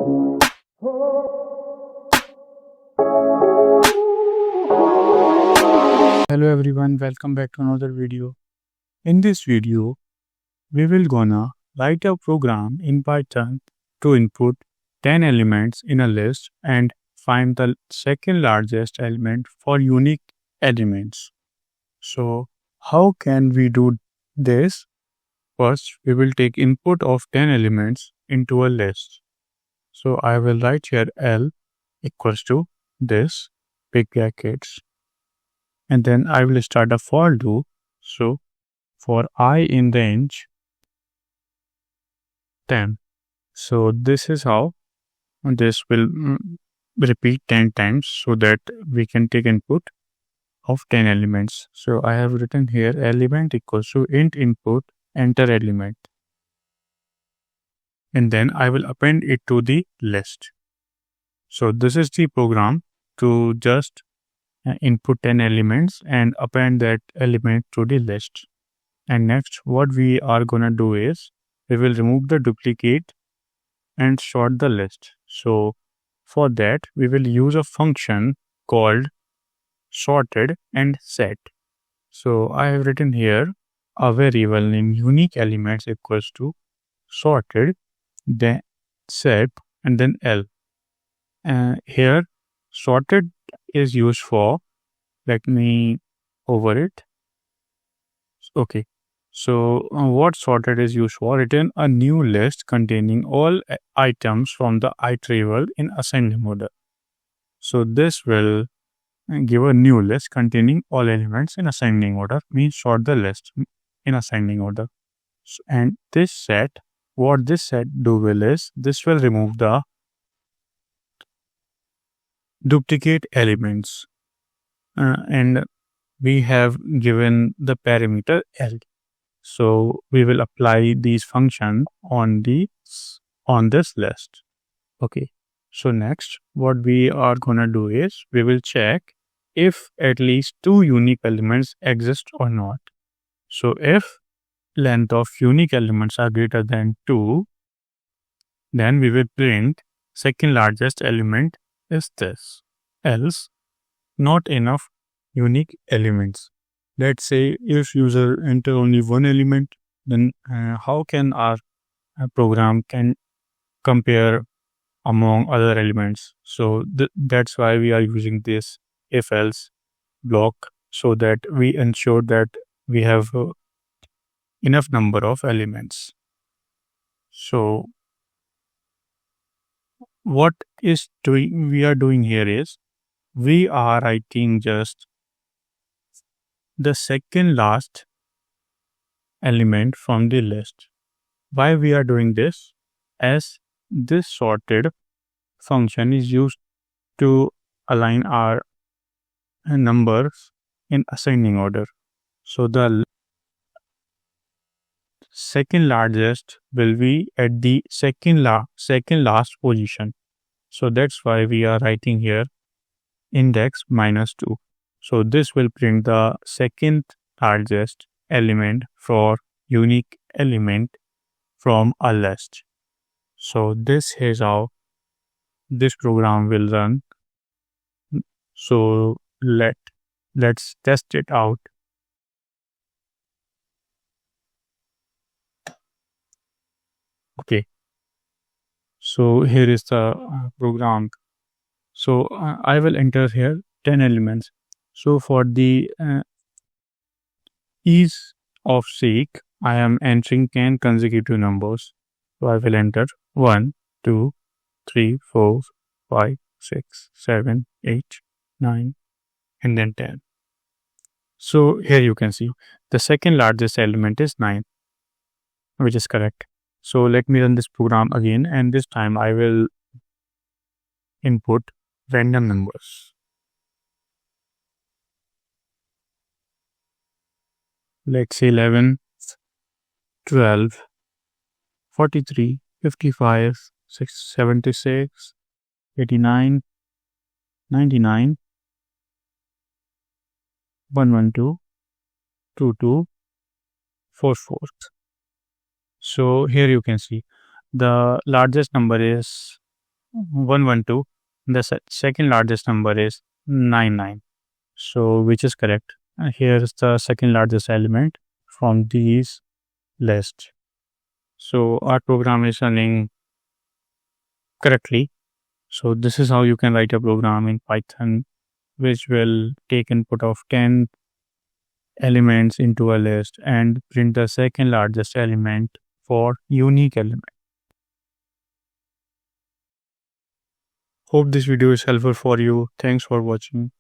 Hello everyone, welcome back to another video. In this video, we will gonna write a program in Python to input 10 elements in a list and find the second largest element for unique elements. So, how can we do this? First, we will take input of 10 elements into a list. So, I will write here L equals to this, big brackets, and then I will start a for loop. So for I in range 10. So this is how this will repeat 10 times so that we can take input of 10 elements. So I have written here element equals to int input enter element, and then I will append it to the list. So this is the program to just input 10 elements and append that element to the list. And next, what we are gonna do is we will remove the duplicate and sort the list. So for that, we will use a function called sorted and set. So I have written here a variable named unique elements equals to sorted, then set, and then L. Here, sorted is used for, let me over it. Okay. So what sorted is used for? Return a new list containing all items from the iterable in ascending order. So this will give a new list containing all elements in ascending order, means sort the list in ascending order. And this set, what this set do will is, this will remove the duplicate elements, and we have given the parameter L. So we will apply these functions on this list. Okay. So next, what we are gonna do is we will check if at least 2 unique elements exist or not. So if length of unique elements are greater than 2, then we will print second largest element is this. Else, not enough unique elements. Let's say if user enter only one element, then how can our program can compare among other elements? So that's why we are using this if else block, so that we ensure that we have enough number of elements. So what we are doing here is we are writing just the second last element from the list. Why we are doing this? As this sorted function is used to align our numbers in ascending order. So the second largest will be at the second last position. So that's why we are writing here index -2. So this will print the second largest element for unique element from a list. So this is how this program will run. So let's test it out. Okay. So here is the program. So I will enter here 10 elements. So for the ease of sake, I am entering 10 consecutive numbers. So I will enter 1, 2, 3, 4, 5, 6, 7, 8, 9, and then 10. So here you can see the second largest element is 9, which is correct. So let me run this program again, and this time I will input random numbers. Let's say 11, 12, 43, 55, 76, 89, 99, 112, 22, 44. So here you can see the largest number is 112. The second largest number is 99. So which is correct? Here is the second largest element from these list. So our program is running correctly. So this is how you can write a program in Python which will take input of 10 elements into a list and print the second largest element for unique element. Hope this video is helpful for you. Thanks for watching.